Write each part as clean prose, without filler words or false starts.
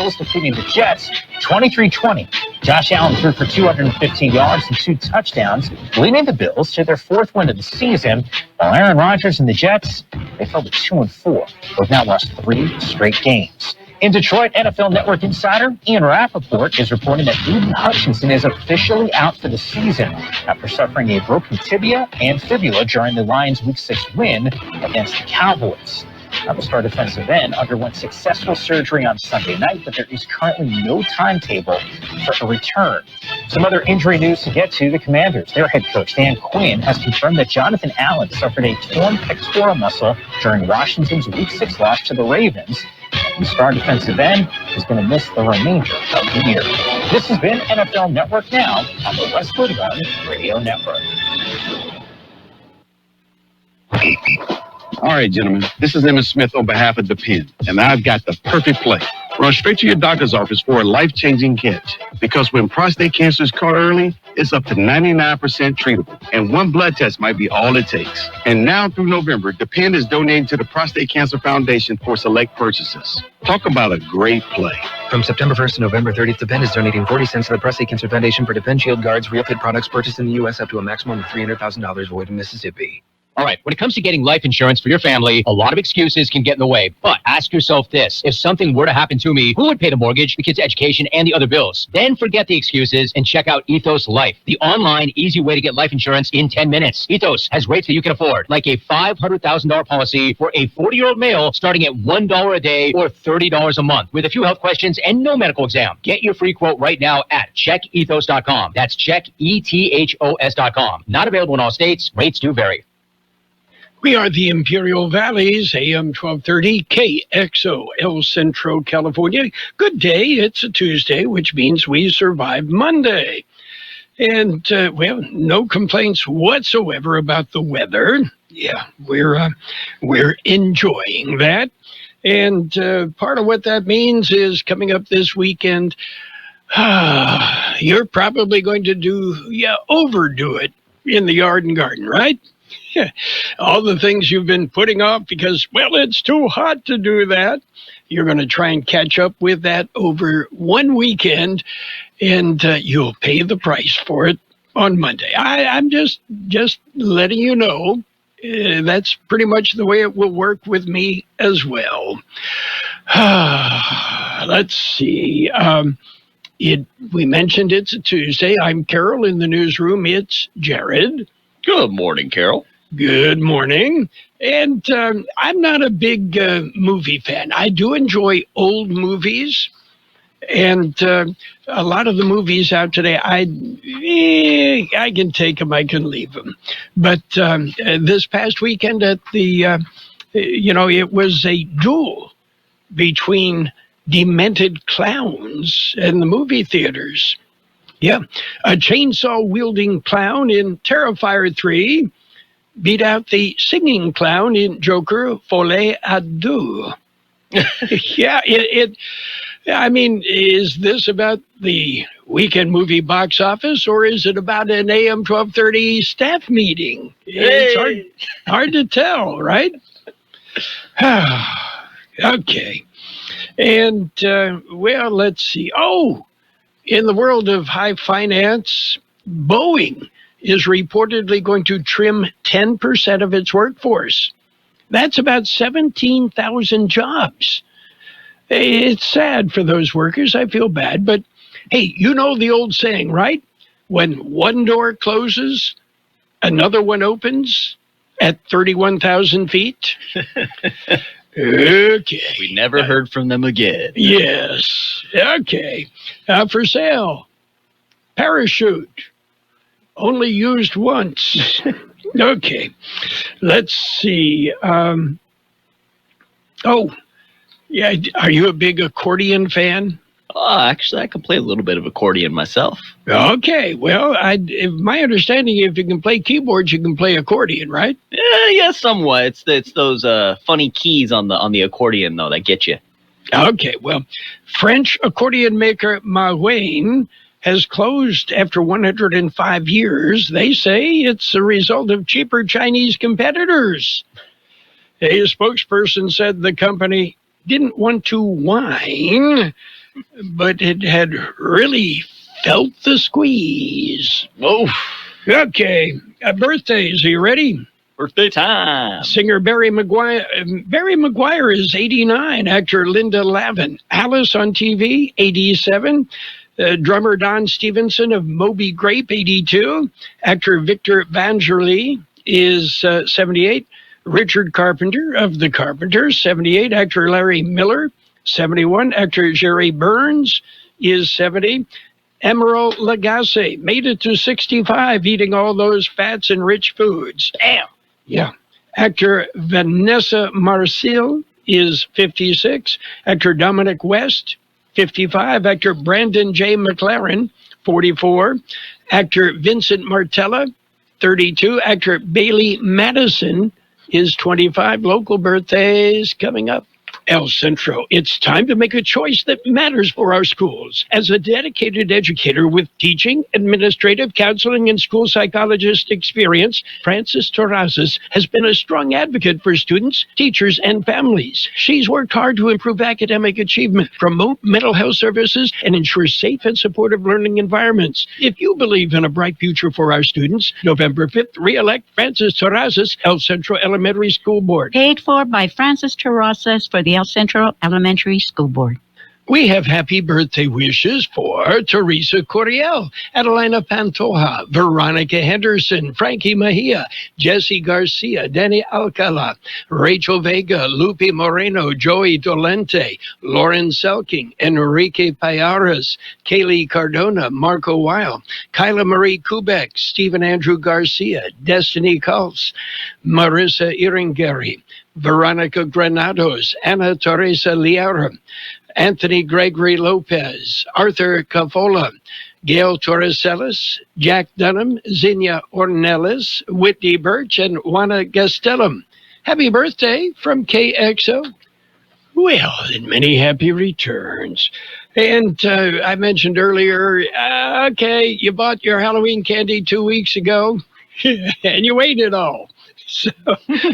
Bills defeating the Jets 23-20. Josh Allen threw for 215 yards and 2 touchdowns, leading the Bills to their 4th win of the season, while Aaron Rodgers and the Jets, they fell to 2-4. They've now lost 3 straight games. In Detroit, NFL Network insider Ian Rappaport is reporting that Aiden Hutchinson is officially out for the season after suffering a broken tibia and fibula during the Lions' Week 6 win against the Cowboys. The star defensive end underwent successful surgery on Sunday night, but there is currently no timetable for a return. Some other injury news to get to. The Commanders, their head coach, Dan Quinn, has confirmed that Jonathan Allen suffered a torn pectoral muscle during Washington's Week 6 loss to the Ravens. The star defensive end is going to miss the remainder of the year. This has been NFL Network Now on the Westwood One Radio Network. All right, gentlemen, this is Emmett Smith on behalf of the Pen, and I've got the perfect play. Run straight to your doctor's office for a life-changing catch. Because when prostate cancer is caught early, it's up to 99% treatable, and 1 blood test might be all it takes. And now through November, the Pen is donating to the Prostate Cancer Foundation for select purchases. Talk about a great play. From September 1st to November 30th, the Pen is donating 40 cents to the Prostate Cancer Foundation for Depend Shield Guards, Real Fit products purchased in the U.S. up to a maximum of $300,000 void in Mississippi. All right, when it comes to getting life insurance for your family, a lot of excuses can get in the way. But ask yourself this: if something were to happen to me, who would pay the mortgage, the kids' education, and the other bills? Then forget the excuses and check out Ethos Life, the online, easy way to get life insurance in 10 minutes. Ethos has rates that you can afford, like a $500,000 policy for a 40-year-old male starting at $1 a day or $30 a month, with a few health questions and no medical exam. Get your free quote right now at checkethos.com. That's checkethos.com. Not available in all states. Rates do vary. We are the Imperial Valley's AM 1230 KXO, El Centro, California. Good day. It's a Tuesday, which means we survived Monday. And, well, no complaints whatsoever about the weather. Yeah, we're enjoying that. And part of what that means is coming up this weekend, you're probably going to overdo it in the yard and garden, right? All the things you've been putting off because, well, it's too hot to do that. You're going to try and catch up with that over one weekend, and you'll pay the price for it on Monday. I'm just letting you know that's pretty much the way it will work with me as well. Let's see. We mentioned it's a Tuesday. I'm Carroll in the newsroom. It's Jared. Good morning, Carroll. Good morning. And I'm not a big movie fan. I do enjoy old movies. And a lot of the movies out today, I can take them, I can leave them. But this past weekend at the, it was a duel between demented clowns in the movie theaters. Yeah, a chainsaw-wielding clown in Terrifier 3 beat out the singing clown in Joker Folie à Deux. Yeah, I mean, is this about the weekend movie box office, or is it about an AM 1230 staff meeting? It's hard to tell, right? Okay. And, well, let's see. Oh, in the world of high finance, Boeing is reportedly going to trim 10% of its workforce. That's about 17,000 jobs. It's sad for those workers. I feel bad. But, hey, you know the old saying, right? When one door closes, another one opens at 31,000 feet. Okay. We never heard from them again. Yes. Okay. For sale. Parachute. Only used once. Okay. Let's see. Yeah. Are you a big accordion fan? Actually, I can play a little bit of accordion myself. Okay. Well, my understanding, if you can play keyboards, you can play accordion, right? Yeah, somewhat. It's those funny keys on the accordion, though, that get you. Okay. Well, French accordion maker Marouane has closed after 105 years. They say it's a result of cheaper Chinese competitors. A spokesperson said the company didn't want to whine but it had really felt the squeeze. Whoa. Okay, birthdays, are you ready? Birthday time. Singer Barry Maguire. Barry Maguire is 89. Actor Linda Lavin. Alice on TV, 87. Drummer Don Stevenson of Moby Grape, 82. Actor Victor Vangerly is 78. Richard Carpenter of The Carpenters, 78. Actor Larry Miller, 71. Actor Jerry Burns is 70. Emerald Lagasse made it to 65, eating all those fats and rich foods. Damn. Yeah. Actor Vanessa Marcil is 56. Actor Dominic West, 55. Actor Brandon J. McLaren, 44. Actor Vincent Martella, 32. Actor Bailey Madison is 25. Local birthdays coming up. El Centro, it's time to make a choice that matters for our schools. As a dedicated educator with teaching, administrative, counseling, and school psychologist experience, Frances Terrazas has been a strong advocate for students, teachers, and families. She's worked hard to improve academic achievement, promote mental health services, and ensure safe and supportive learning environments. If you believe in a bright future for our students, November 5th, re-elect Frances Terrazas, El Centro Elementary School Board. Paid for by Frances Terrazas for the El Centro Elementary School Board. We have happy birthday wishes for Teresa Coriel, Adelina Pantoja, Veronica Henderson, Frankie Mejia, Jesse Garcia, Danny Alcala, Rachel Vega, Lupe Moreno, Joey Dolente, Lauren Selking, Enrique Payares, Kaylee Cardona, Marco Weil, Kyla Marie Kubek, Stephen Andrew Garcia, Destiny Cults, Marissa Iringeri, Veronica Granados, Ana Teresa Liara, Anthony Gregory Lopez, Arthur Cavola, Gail Torresellas, Jack Dunham, Zinnia Ornelas, Whitney Birch, and Juana Gastelum. Happy birthday from KXO. Well, and many happy returns. And I mentioned earlier, okay, you bought your Halloween candy 2 weeks ago, and you ate it all. So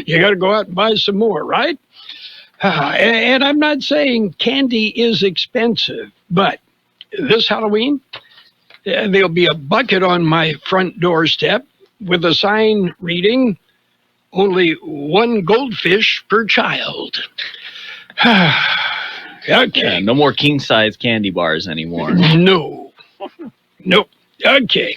you got to go out and buy some more, right? And I'm not saying candy is expensive, but this Halloween, there'll be a bucket on my front doorstep with a sign reading, "Only one goldfish per child." Okay. Yeah, no more king-size candy bars anymore. No. Nope. Okay.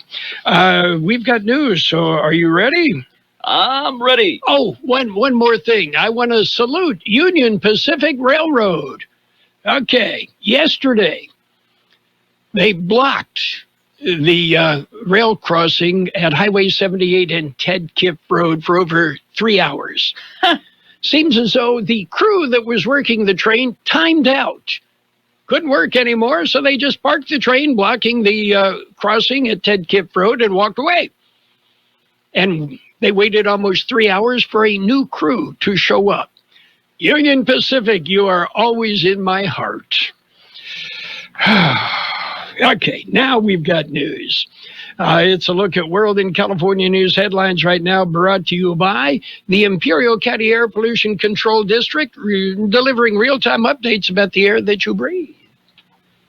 We've got news, so are you ready? I'm ready. Oh, one more thing. I want to salute Union Pacific Railroad. Okay, yesterday they blocked the rail crossing at Highway 78 and Ted Kiff Road for over 3 hours. Seems as though the crew that was working the train timed out. Couldn't work anymore, so they just parked the train blocking the crossing at Ted Kiff Road and walked away. And they waited almost 3 hours for a new crew to show up. Union Pacific, you are always in my heart. Okay, now we've got news. It's a look at World and California news headlines right now, brought to you by the Imperial County Air Pollution Control District, delivering real-time updates about the air that you breathe.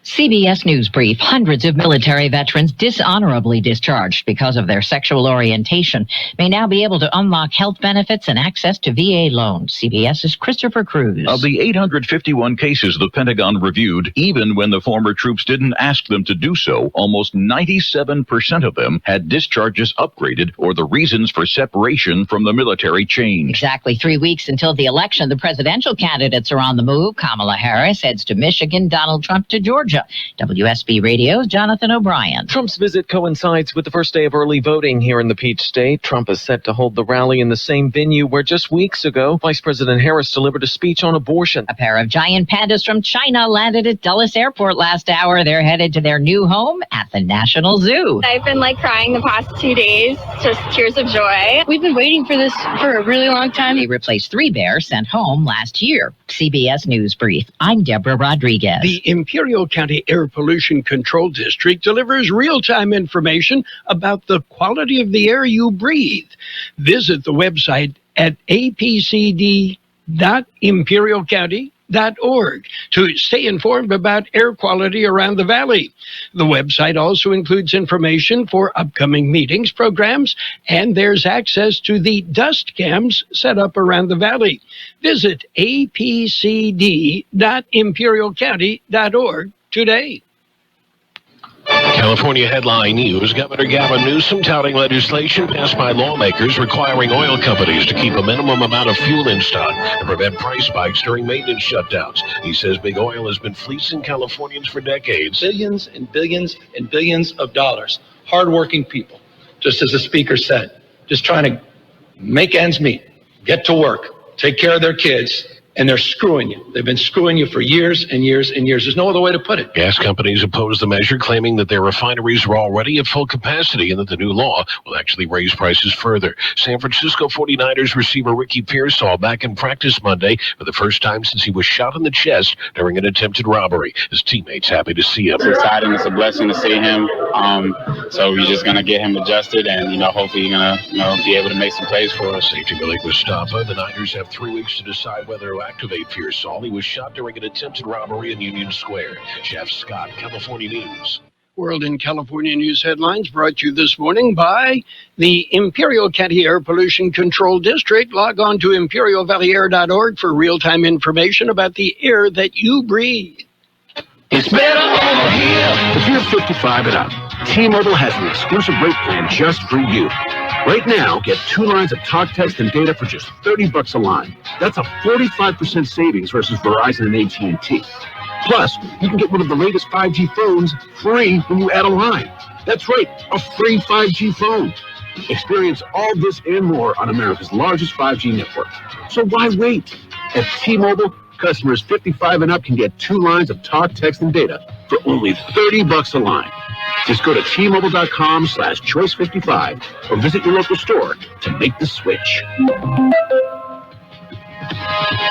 CBS News Brief. Hundreds of military veterans dishonorably discharged because of their sexual orientation may now be able to unlock health benefits and access to VA loans. CBS's Christopher Cruz. Of the 851 cases the Pentagon reviewed, even when the former troops didn't ask them to do so, almost 97% of them had discharges upgraded or the reasons for separation from the military changed. Exactly 3 weeks until the election, the presidential candidates are on the move. Kamala Harris heads to Michigan, Donald Trump to Georgia. WSB Radio's Jonathan O'Brien. Trump's visit coincides with the first day of early voting here in the Peach State. Trump is set to hold the rally in the same venue where just weeks ago, Vice President Harris delivered a speech on abortion. A pair of giant pandas from China landed at Dulles Airport last hour. They're headed to their new home at the National Zoo. I've been crying the past 2 days, just tears of joy. We've been waiting for this for a really long time. They replaced 3 bears sent home last year. CBS News Brief. I'm Deborah Rodriguez. The Imperial County Air Pollution Control District delivers real-time information about the quality of the air you breathe. Visit the website at apcd.imperialcounty.gov. to stay informed about air quality around the valley. The website also includes information for upcoming meetings, programs, and there's access to the dust cams set up around the valley. Visit apcd.imperialcounty.org today. California headline news. Governor Gavin Newsom touting legislation passed by lawmakers requiring oil companies to keep a minimum amount of fuel in stock to prevent price spikes during maintenance shutdowns. He says big oil has been fleecing Californians for decades. Billions and billions and billions of dollars. Hardworking people, just as the speaker said, just trying to make ends meet, get to work, take care of their kids. And they're screwing you. They've been screwing you for years and years and years. There's no other way to put it. Gas companies oppose the measure, claiming that their refineries are already at full capacity and that the new law will actually raise prices further. San Francisco 49ers receiver Ricky Pearsall back in practice Monday for the first time since he was shot in the chest during an attempted robbery. His teammates happy to see him. It's exciting. It's a blessing to see him. So we're just going to get him adjusted and, hopefully you're going to, be able to make some plays for us. Safety Malik Mustafa. The Niners have 3 weeks to decide whether to activate Pearsall. He was shot during an attempted robbery in Union Square. Jeff Scott, California News. World in California News headlines brought to you this morning by the Imperial County Air Pollution Control District. Log on to imperialvalleyair.org for real-time information about the air that you breathe. It's better over here. If you're 55 and up, T-Mobile has an exclusive rate plan just for you. Right now, get 2 lines of talk, text, and data for just $30 a line. That's a 45% savings versus Verizon and AT&T. Plus, you can get one of the latest 5G phones free when you add a line. That's right, a free 5G phone. Experience all this and more on America's largest 5G network. So why wait? At T-Mobile, customers 55 and up can get 2 lines of talk, text, and data for only $30 a line. Just go to T-Mobile.com/choice55 or visit your local store to make the switch.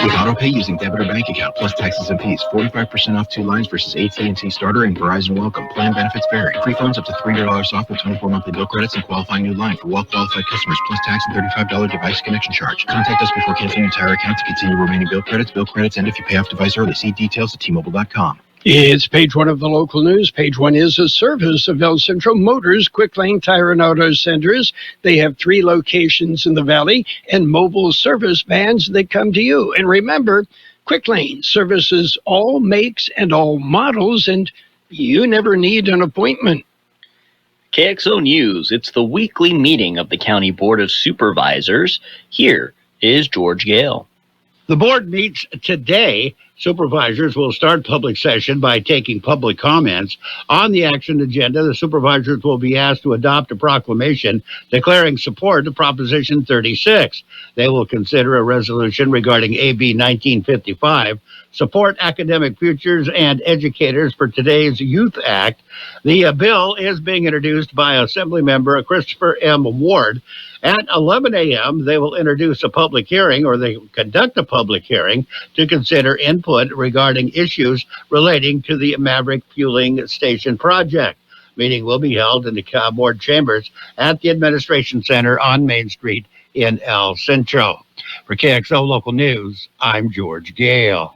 With AutoPay using debit or bank account plus taxes and fees, 45% off 2 lines versus AT&T Starter and Verizon Welcome. Plan benefits vary. Free phones up to $300 off with 24 monthly bill credits and qualifying new line for well-qualified customers plus tax and $35 device connection charge. Contact us before canceling your entire account to continue remaining bill credits. Bill credits end if you pay off device early. See details at T-Mobile.com. It's page 1 of the local news. Page 1 is a service of El Centro Motors Quick Lane Tire and Auto Centers. They have 3 locations in the valley and mobile service vans that come to you. And remember, Quick Lane services all makes and all models, and you never need an appointment. KXO News. It's the weekly meeting of the County Board of Supervisors. Here is George Gale. The board meets today. Supervisors will start public session by taking public comments. On the action agenda, the supervisors will be asked to adopt a proclamation declaring support to Proposition 36. They will consider a resolution regarding AB 1955, Support Academic Futures and Educators for Today's Youth Act. The bill is being introduced by Assemblymember Christopher M. Ward. At 11 a.m., they will introduce a public hearing, or they conduct a public hearing, to consider input regarding issues relating to the Maverick Fueling Station project. Meeting will be held in the board chambers at the Administration Center on Main Street in El Centro. For KXO Local News, I'm George Gale.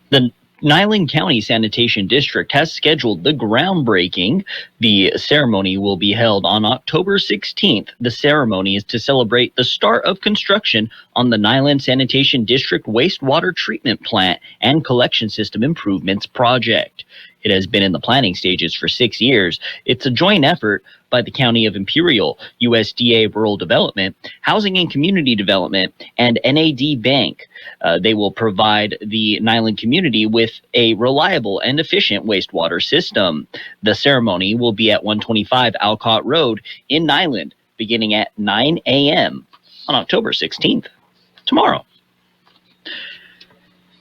The Niland County Sanitation District has scheduled the groundbreaking. The ceremony will be held on October 16th. The ceremony is to celebrate the start of construction on the Niland Sanitation District wastewater treatment plant and collection system improvements project. It has been in the planning stages for 6 years. It's a joint effort by the County of Imperial, USDA Rural Development, Housing and Community Development, and NAD Bank. They will provide the Niland community with a reliable and efficient wastewater system. The ceremony will be at 125 Alcott Road in Niland, beginning at 9 a.m. on October 16th, tomorrow.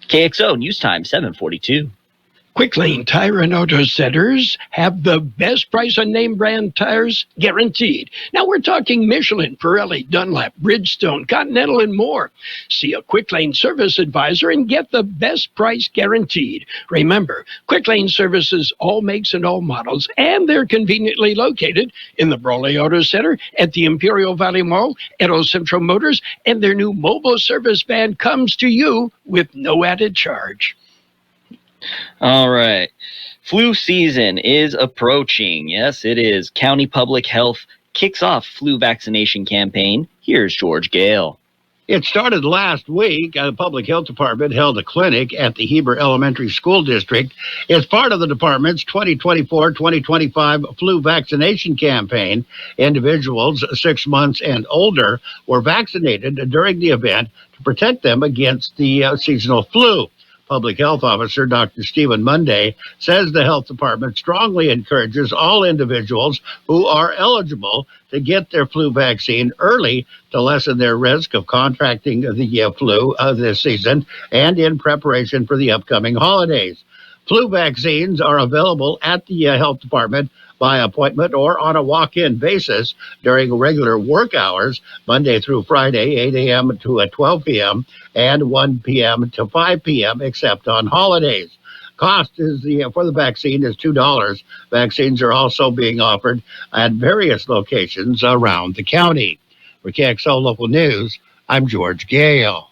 KXO News Time, 7:42. Quick Lane Tire and Auto Centers have the best price on name brand tires guaranteed. Now we're talking Michelin, Pirelli, Dunlop, Bridgestone, Continental, and more. See a Quick Lane service advisor and get the best price guaranteed. Remember, Quick Lane services all makes and all models, and they're conveniently located in the Brawley Auto Center, at the Imperial Valley Mall, at El Centro Motors, and their new mobile service van comes to you with no added charge. All right. Flu season is approaching. Yes, it is. County Public Health kicks off flu vaccination campaign. Here's George Gale. It started last week. The Public Health Department held a clinic at the Heber Elementary School District. It's part of the department's 2024-2025 flu vaccination campaign. Individuals 6 months and older were vaccinated during the event to protect them against the seasonal flu. Public Health Officer Dr. Stephen Monday says the health department strongly encourages all individuals who are eligible to get their flu vaccine early to lessen their risk of contracting the flu this season and in preparation for the upcoming holidays. Flu vaccines are available at the health department by appointment or on a walk-in basis during regular work hours, Monday through Friday, 8 a.m. to 12 p.m. and 1 p.m. to 5 p.m., except on holidays. Cost is for the vaccine is $2. Vaccines are also being offered at various locations around the county. For KXO Local News, I'm George Gale.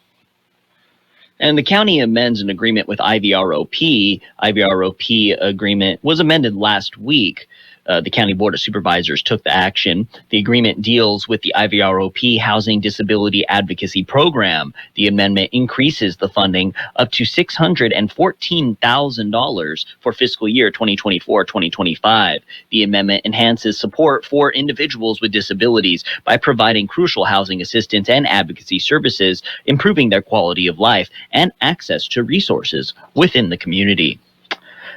And the county amends an agreement with IVROP. IVROP agreement was amended last week. The County Board of Supervisors took the action. The agreement deals with the IVROP Housing Disability Advocacy Program. The amendment increases the funding up to $614,000 for fiscal year 2024-2025. The amendment enhances support for individuals with disabilities by providing crucial housing assistance and advocacy services, improving their quality of life and access to resources within the community.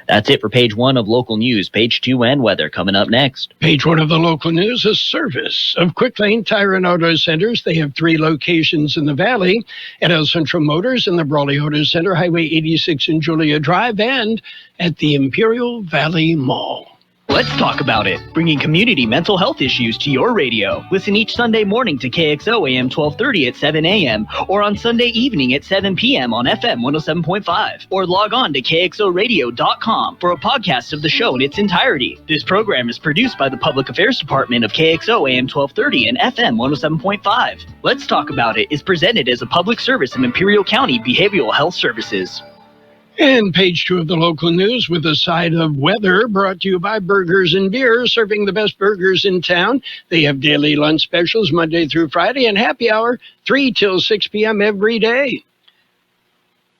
That's it for page 1 of local news. Page 2 and weather coming up next. Page 1 of the local news, a service of Quick Lane Tire and Auto Centers. They have 3 locations in the valley at El Centro Motors in the Brawley Auto Center, Highway 86 and Julia Drive, and at the Imperial Valley Mall. Let's talk about it, bringing community mental health issues to your radio. Listen each Sunday morning to KXO AM 1230 at 7 a.m. or on Sunday evening at 7 p.m. on FM 107.5. Or log on to KXORadio.com for a podcast of the show in its entirety. This program is produced by the Public Affairs Department of KXO AM 1230 and FM 107.5. Let's Talk About It is presented as a public service of Imperial County Behavioral Health Services. And page 2 of the local news with a side of weather, brought to you by Burgers and Beer, serving the best burgers in town. They have daily lunch specials Monday through Friday and happy hour 3 till 6 p.m. every day.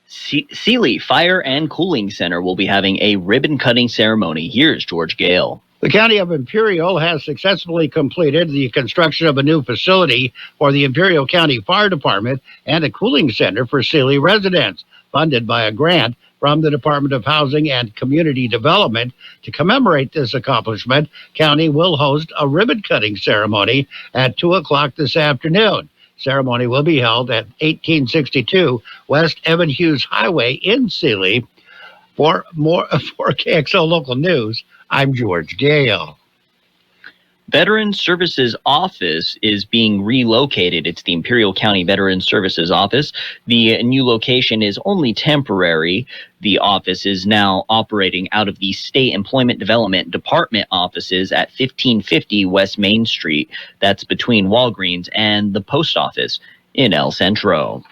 Sealy Fire and Cooling Center will be having a ribbon cutting ceremony. Here's George Gale. The County of Imperial has successfully completed the construction of a new facility for the Imperial County Fire Department and a cooling center for Sealy residents, funded by a grant from the Department of Housing and Community Development. To commemorate this accomplishment, County will host a ribbon-cutting ceremony at 2 o'clock this afternoon. Ceremony will be held at 1862 West Evan Hughes Highway in Sealy. For KXO Local News, I'm George Gale. Veterans Services Office is being relocated. It's the Imperial County Veterans Services Office. The new location is only temporary. The office is now operating out of the State Employment Development Department offices at 1550 West Main Street. That's between Walgreens and the post office in El Centro.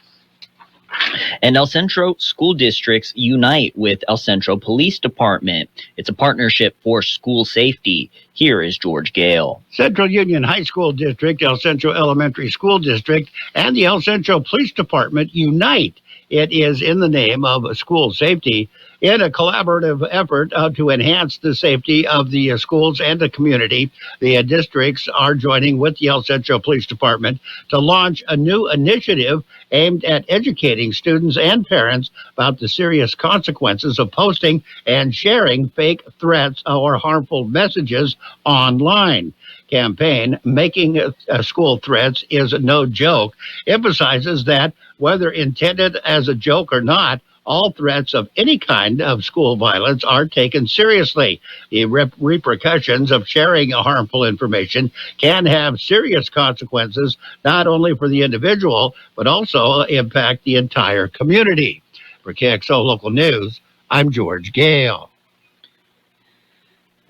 And El Centro school districts unite with El Centro Police Department. It's a partnership for school safety. Here is George Gale. Central Union High School District, El Centro Elementary School District, and the El Centro Police Department unite. It is in the name of school safety in a collaborative effort to enhance the safety of the schools and the community. The districts are joining with the El Centro Police Department to launch a new initiative aimed at educating students and parents about the serious consequences of posting and sharing fake threats or harmful messages online. Campaign Making School Threats is No Joke emphasizes that whether intended as a joke or not, all threats of any kind of school violence are taken seriously. The repercussions of sharing harmful information can have serious consequences, not only for the individual, but also impact the entire community. For KXO Local News, I'm George Gale.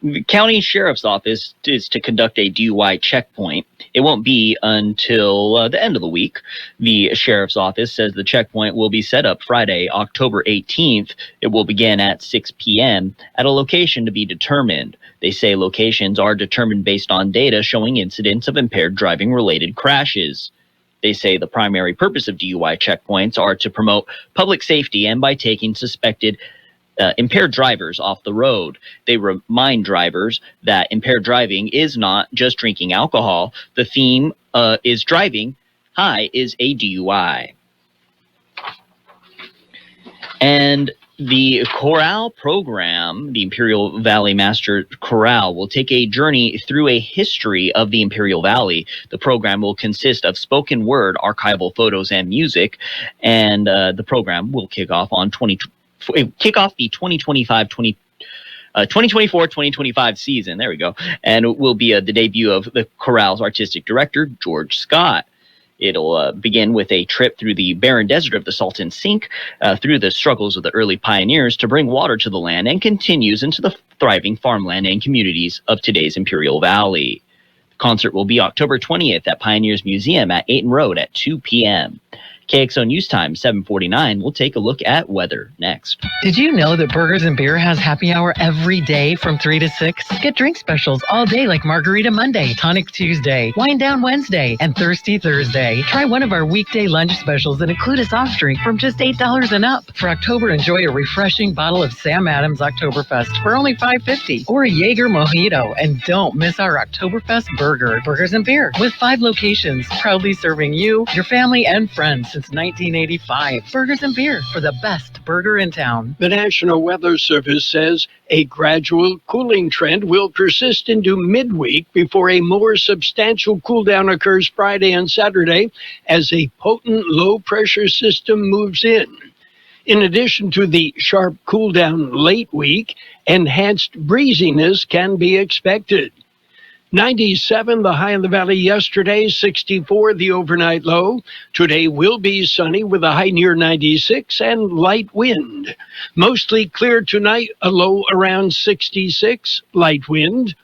The county sheriff's office is to conduct a DUI checkpoint. It won't be until the end of the week. The sheriff's office says the checkpoint will be set up Friday, October 18th. It will begin at 6 p.m. at a location to be determined. They say locations are determined based on data showing incidents of impaired driving-related crashes. They say the primary purpose of DUI checkpoints are to promote public safety and by taking suspected impaired drivers off the road. They remind drivers that impaired driving is not just drinking alcohol. The theme is driving high is a DUI. And the Chorale program, the Imperial Valley Master Chorale, will take a journey through a history of the Imperial Valley. The program will consist of spoken word, archival photos, and music, and the program will kick off the 2024-2025 season. There we go. And it will be the debut of the Chorale's artistic director, George Scott. It'll begin with a trip through the barren desert of the Salton Sink, through the struggles of the early pioneers to bring water to the land, and continues into the thriving farmland and communities of today's Imperial Valley. The concert will be October 20th at Pioneers Museum at 8th Road at 2 p.m. KXO News Time 7:49. We'll take a look at weather next. Did you know that Burgers and Beer has happy hour every day from 3 to 6? Get drink specials all day like Margarita Monday, Tonic Tuesday, Wine Down Wednesday, and Thirsty Thursday. Try one of our weekday lunch specials and include a soft drink from just $8 and up. For October, enjoy a refreshing bottle of Sam Adams Oktoberfest for only $5.50 or a Jaeger Mojito. And don't miss our Oktoberfest burger. Burgers and Beer with 5 locations, proudly serving you, your family, and friends since 1985. Burgers and Beer for the best burger in town. The National Weather Service says a gradual cooling trend will persist into midweek before a more substantial cool down occurs Friday and Saturday as a potent low-pressure system moves in. In addition to the sharp cool down late week, enhanced breeziness can be expected. 97, the high in the valley yesterday, 64, the overnight low. Today will be sunny with a high near 96 and light wind. Mostly clear tonight, a low around 66, light wind.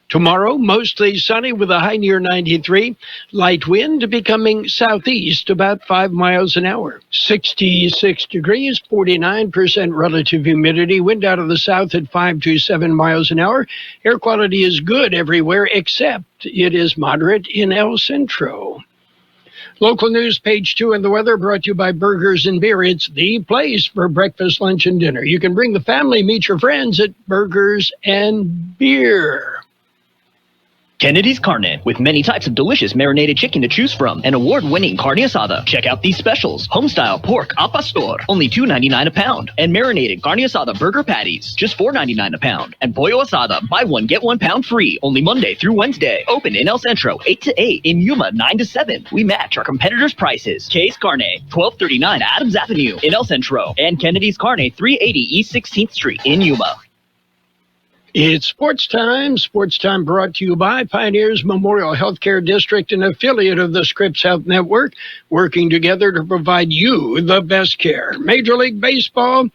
Tomorrow, mostly sunny with a high near 93, light wind becoming southeast about 5 miles an hour. 66 degrees, 49% relative humidity, wind out of the south at 5 to 7 miles an hour. Air quality is good everywhere except it is moderate in El Centro. Local news, page 2, and the weather brought to you by Burgers and Beer. It's the place for breakfast, lunch, and dinner. You can bring the family, meet your friends at Burgers and Beer. Kennedy's Carne, with many types of delicious marinated chicken to choose from, and award-winning carne asada. Check out these specials. Homestyle pork al pastor, only $2.99 a pound. And marinated carne asada burger patties, just $4.99 a pound. And pollo asada, buy one, get 1 pound free, only Monday through Wednesday. Open in El Centro, 8 to 8, in Yuma, 9 to 7. We match our competitors' prices. K's Carne, 1239 Adams Avenue, in El Centro. And Kennedy's Carne, 380 East 16th Street, in Yuma. It's Sports Time. Sports Time brought to you by Pioneers Memorial Healthcare District, an affiliate of the Scripps Health Network, working together to provide you the best care. Major League Baseball,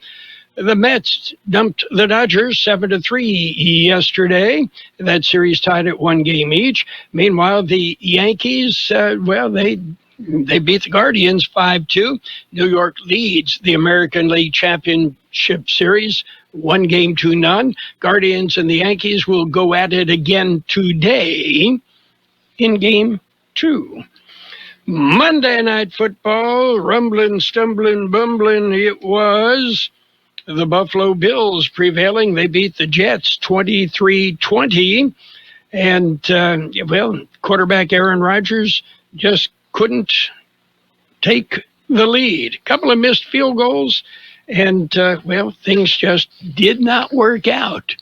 the Mets dumped the Dodgers 7-3 yesterday. That series tied at 1 game each. Meanwhile, the Yankees, they beat the Guardians 5-2. New York leads the American League Championship Series 1-0. Guardians and the Yankees will go at it again today in Game 2. Monday Night Football, rumbling, stumbling, bumbling, it was the Buffalo Bills prevailing. They beat the Jets 23-20. And, quarterback Aaron Rodgers just couldn't take the lead. A couple of missed field goals, and, things just did not work out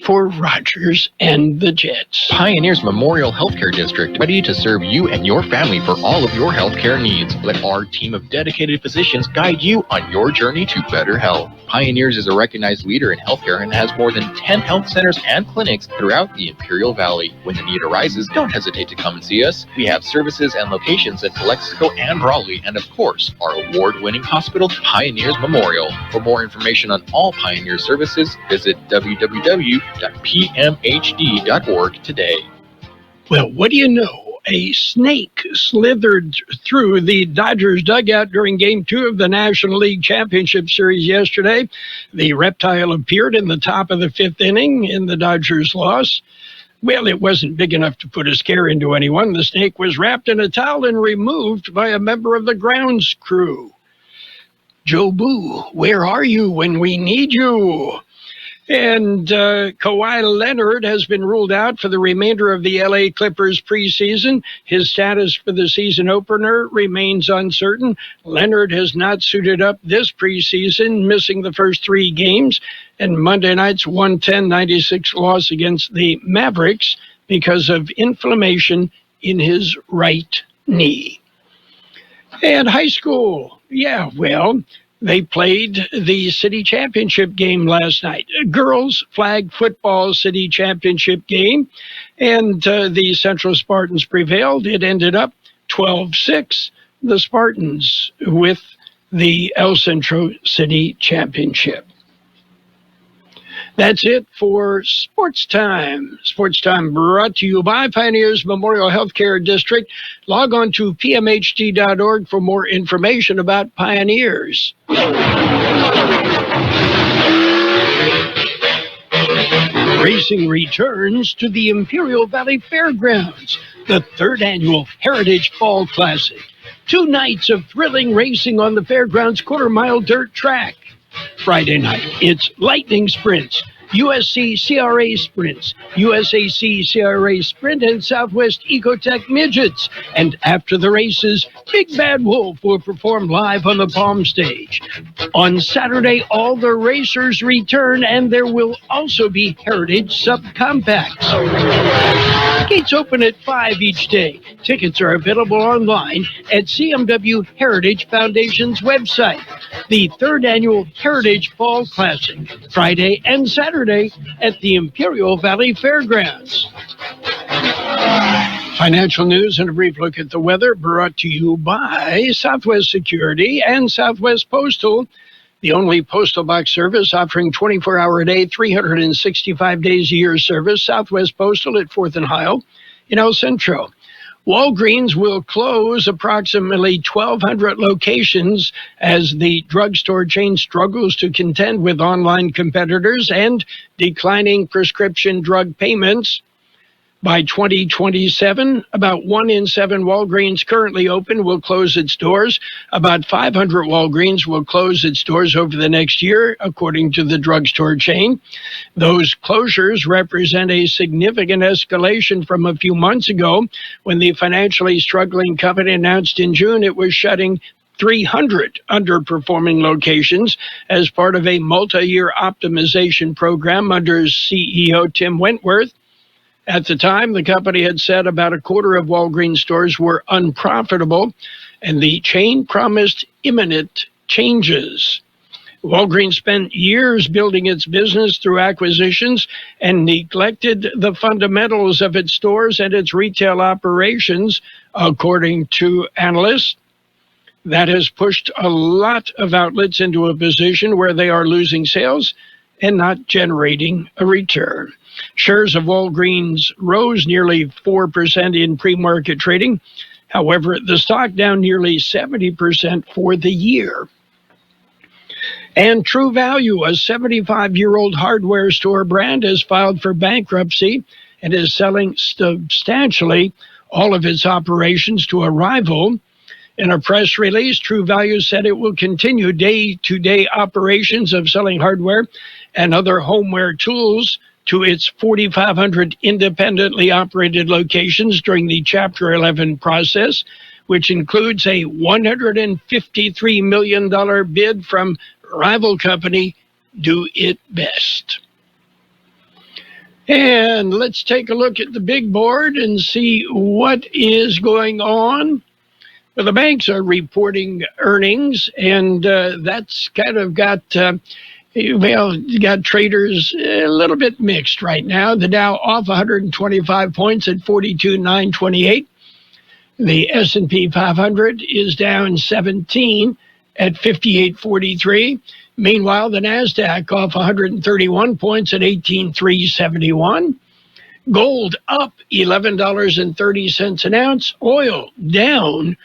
for Rogers and the Jets. Pioneers Memorial Healthcare District, ready to serve you and your family for all of your healthcare needs. Let our team of dedicated physicians guide you on your journey to better health. Pioneers is a recognized leader in healthcare and has more than 10 health centers and clinics throughout the Imperial Valley. When the need arises, don't hesitate to come and see us. We have services and locations in Calexico and Raleigh, and of course, our award-winning hospital, Pioneers Memorial. For more information on all Pioneer services, visit www.pmhd.org today. Well, what do you know? A snake slithered through the Dodgers dugout during Game 2 of the National League Championship Series yesterday. The reptile appeared in the top of the 5th inning in the Dodgers' loss. Well, it wasn't big enough to put a scare into anyone. The snake was wrapped in a towel and removed by a member of the grounds crew. Joe Boo, where are you when we need you? And Kawhi Leonard has been ruled out for the remainder of the LA Clippers preseason. His status for the season opener remains uncertain. Leonard has not suited up this preseason, missing the first 3 games, and Monday night's 110-96 loss against the Mavericks because of inflammation in his right knee. And high school, they played the city championship game last night, girls flag football city championship game, and the Central Spartans prevailed. It ended up 12-6, the Spartans with the El Centro City Championship. That's it for Sports Time. Sports Time brought to you by Pioneers Memorial Healthcare District. Log on to pmhd.org for more information about Pioneers. Racing returns to the Imperial Valley Fairgrounds, the 3rd annual Heritage Fall Classic. 2 nights of thrilling racing on the fairgrounds quarter-mile dirt track. Friday night, it's lightning sprints, USC CRA sprints, USAC CRA sprint, and Southwest Ecotech midgets. And after the races, Big Bad Wolf will perform live on the Palm stage. On Saturday, all the racers return, and there will also be Heritage Subcompacts. Gates open at 5 each day. Tickets are available online at CMW Heritage Foundation's website. The 3rd annual Heritage Fall Classic, Friday and Saturday at the Imperial Valley Fairgrounds. Financial news and a brief look at the weather brought to you by Southwest Security and Southwest Postal, the only postal box service offering 24-hour-a-day, 365 days a year service. Southwest Postal at 4th and Heil in El Centro. Walgreens will close approximately 1,200 locations as the drugstore chain struggles to contend with online competitors and declining prescription drug payments. By 2027, about 1 in 7 Walgreens currently open will close its doors. About 500 Walgreens will close its doors over the next year, according to the drugstore chain. Those closures represent a significant escalation from a few months ago when the financially struggling company announced in June it was shutting 300 underperforming locations as part of a multi-year optimization program under CEO Tim Wentworth. At the time, the company had said about a quarter of Walgreens stores were unprofitable, and the chain promised imminent changes. Walgreens spent years building its business through acquisitions and neglected the fundamentals of its stores and its retail operations, according to analysts. That has pushed a lot of outlets into a position where they are losing sales and not generating a return. Shares of Walgreens rose nearly 4% in pre-market trading. However, the stock down nearly 70% for the year. And True Value, a 75-year-old hardware store brand, has filed for bankruptcy and is selling substantially all of its operations to a rival. In a press release, True Value said it will continue day-to-day operations of selling hardware and other homeware tools to its 4,500 independently operated locations during the Chapter 11 process, which includes a $153 million bid from rival company Do It Best. And let's take a look at the big board and see what is going on. Well, the banks are reporting earnings, and that's kind of got traders a little bit mixed right now. The Dow off 125 points at 42,928. The S&P 500 is down 17 at 58.43. Meanwhile, the NASDAQ off 131 points at 18,371. Gold up $11.30 an ounce. Oil down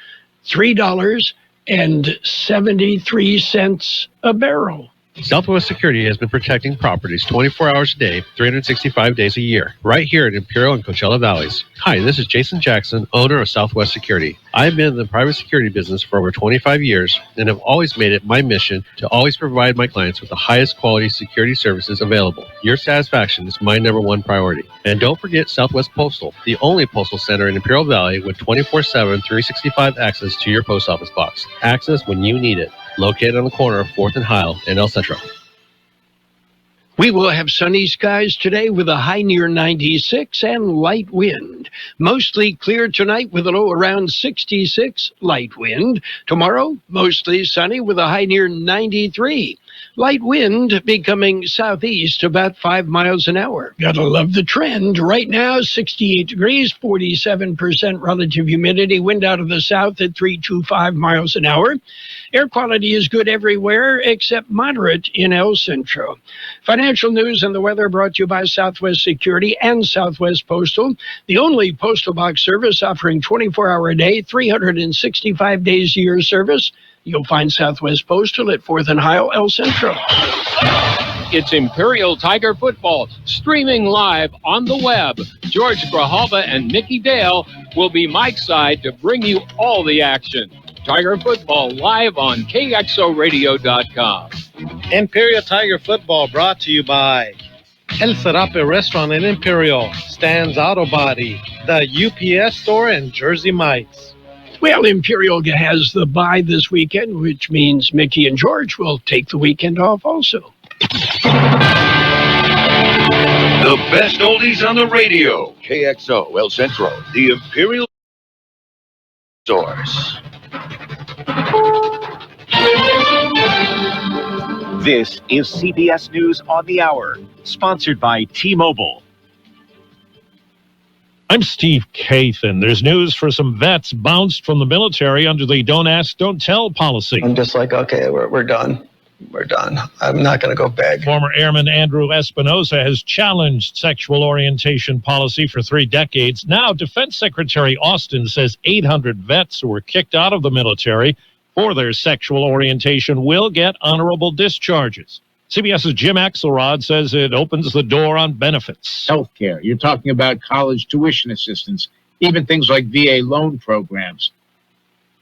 $3.73 a barrel. Southwest Security has been protecting properties 24 hours a day, 365 days a year, right here in Imperial and Coachella Valleys. Hi, this is Jason Jackson, owner of Southwest Security. I've been in the private security business for over 25 years and have always made it my mission to always provide my clients with the highest quality security services available. Your satisfaction is my number one priority. And don't forget Southwest Postal, the only postal center in Imperial Valley with 24/7, 365 access to your post office box. Access when you need it. Located on the corner of 4th and Heil in El Centro. We will have sunny skies today with a high near 96 and light wind. Mostly clear tonight with a low around 66, light wind. Tomorrow, mostly sunny with a high near 93. Light wind becoming southeast about 5 miles an hour. Gotta love the trend. Right now, 68 degrees, 47% relative humidity, wind out of the south at 325 miles an hour. Air quality is good everywhere except moderate in El Centro. Financial news and the weather brought to you by Southwest Security and Southwest Postal, the only postal box service offering 24-hour a day, 365 days a year service. You'll find Southwest Postal at 4th and Heil, El Centro. It's Imperial Tiger Football, streaming live on the web. George Grijalva and Mickey Dale will be mic side to bring you all the action. Tiger Football live on KXORadio.com. Imperial Tiger Football brought to you by El Serape Restaurant in Imperial, Stan's Auto Body, the UPS Store, and Jersey Mike's. Well, Imperial has the bye this weekend, which means Mickey and George will take the weekend off also. The best oldies on the radio. KXO, El Centro, the Imperial Source. This is CBS News on the Hour, sponsored by T-Mobile. I'm Steve Kathan. There's news for some vets bounced from the military under the Don't Ask, Don't Tell policy. I'm just like, okay, we're done. We're done. I'm not going to go beg. Former Airman Andrew Espinosa has challenged sexual orientation policy for 3 decades. Now, Defense Secretary Austin says 800 vets who were kicked out of the military for their sexual orientation will get honorable discharges. CBS's Jim Axelrod says it opens the door on benefits. Healthcare. You're talking about college tuition assistance, even things like VA loan programs.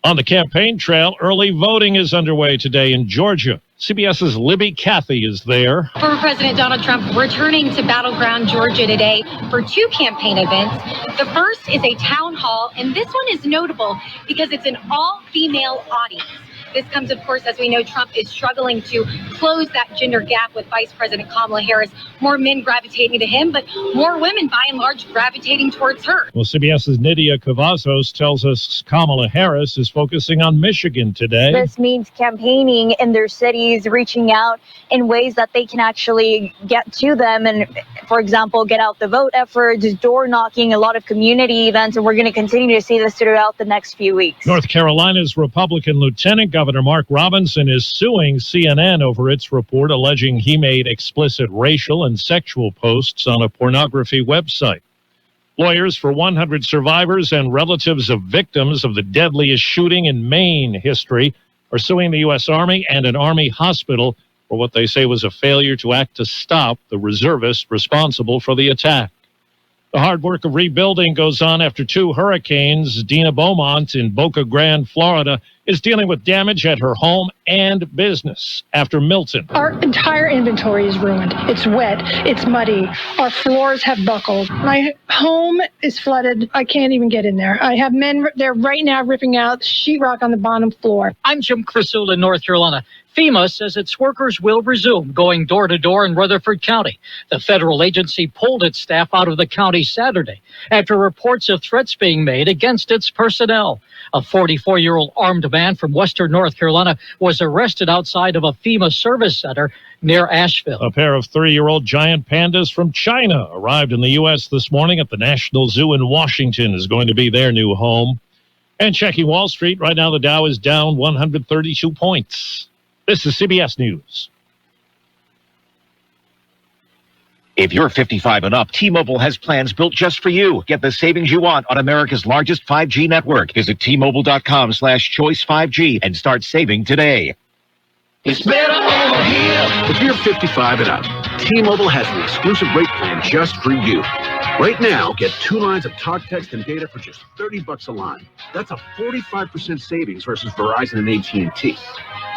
On the campaign trail, early voting is underway today in Georgia. CBS's Libby Cathy is there. Former President Donald Trump returning to Battleground, Georgia today for 2 campaign events. The first is a town hall, and this one is notable because it's an all-female audience. This comes, of course, as we know, Trump is struggling to close that gender gap with Vice President Kamala Harris. More men gravitating to him, but more women, by and large, gravitating towards her. Well, CBS's Nydia Cavazos tells us Kamala Harris is focusing on Michigan today. This means campaigning in their cities, reaching out in ways that they can actually get to them. And, for example, get out the vote efforts, door knocking, a lot of community events. And we're going to continue to see this throughout the next few weeks. North Carolina's Republican Lieutenant Governor Mark Robinson is suing CNN over its report alleging he made explicit racial and sexual posts on a pornography website. Lawyers for 100 survivors and relatives of victims of the deadliest shooting in Maine history are suing the U.S. Army and an Army hospital for what they say was a failure to act to stop the reservist responsible for the attack. The hard work of rebuilding goes on after 2 hurricanes. Dina Beaumont in Boca Grande, Florida, is dealing with damage at her home and business after Milton. Our entire inventory is ruined. It's wet. It's muddy. Our floors have buckled. My home is flooded. I can't even get in there. I have men there right now ripping out sheetrock on the bottom floor. I'm Jim Crisula in North Carolina. FEMA says its workers will resume going door to door in Rutherford County. The federal agency pulled its staff out of the county Saturday after reports of threats being made against its personnel. A 44-year-old armed man from western North Carolina was arrested outside of a FEMA service center near Asheville. A pair of 3-year-old giant pandas from China arrived in the U.S. this morning at the National Zoo in Washington is going to be their new home. And checking Wall Street, right now the Dow is down 132 points. This is CBS News. If you're 55 and up, T-Mobile has plans built just for you. Get the savings you want on America's largest 5G network. Visit T-Mobile.com/choice 5G and start saving today. It's better over here. If you're 55 and up, T-Mobile has an exclusive rate plan just for you. Right now, get 2 lines of talk, text, and data for just $30 a line. That's a 45% savings versus Verizon and AT&T.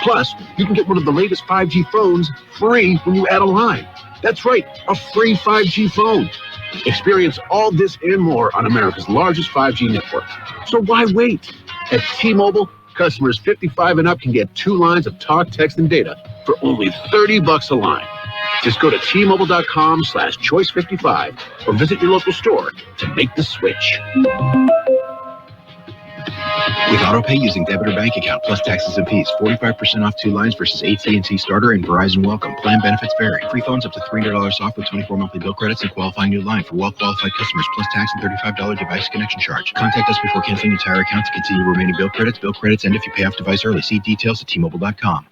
Plus, you can get one of the latest 5G phones free when you add a line. That's right, a free 5G phone. Experience all this and more on America's largest 5G network. So why wait? At T-Mobile, customers 55 and up can get 2 lines of talk, text, and data for only $30 a line. Just go to T-Mobile.com/choice 55 or visit your local store to make the switch. With AutoPay using debit or bank account plus taxes and fees, 45% off 2 lines versus AT&T Starter and Verizon Welcome. Plan benefits vary. Free phones up to $300 off with 24 monthly bill credits and qualifying new line for well-qualified customers plus tax and $35 device connection charge. Contact us before canceling your entire account to continue remaining bill credits. Bill credits end if you pay off device early. See details at T-Mobile.com.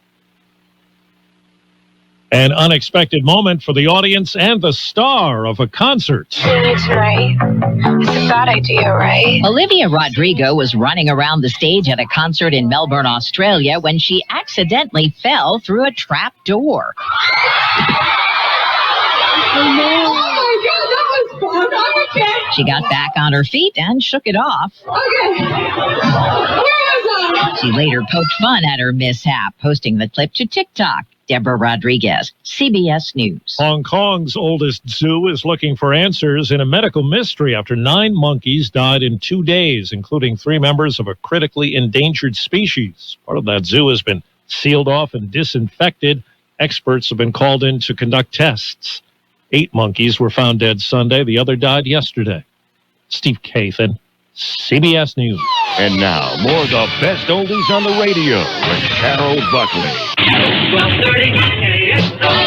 An unexpected moment for the audience and the star of a concert. Tonight. It's a bad idea, right? Olivia Rodrigo was running around the stage at a concert in Melbourne, Australia, when she accidentally fell through a trap door. Oh my God, that was fun. I'm okay. She got back on her feet and shook it off. Okay. Where is I? She later poked fun at her mishap, posting the clip to TikTok. Deborah Rodriguez, CBS News. Hong Kong's oldest zoo is looking for answers in a medical mystery after 9 monkeys died in 2 days, including 3 members of a critically endangered species. Part of that zoo has been sealed off and disinfected. Experts have been called in to conduct tests. 8 monkeys were found dead Sunday. The other died yesterday. Steve Kathan, CBS News. And now, more of the best oldies on the radio with Carroll Buckley. 12:30.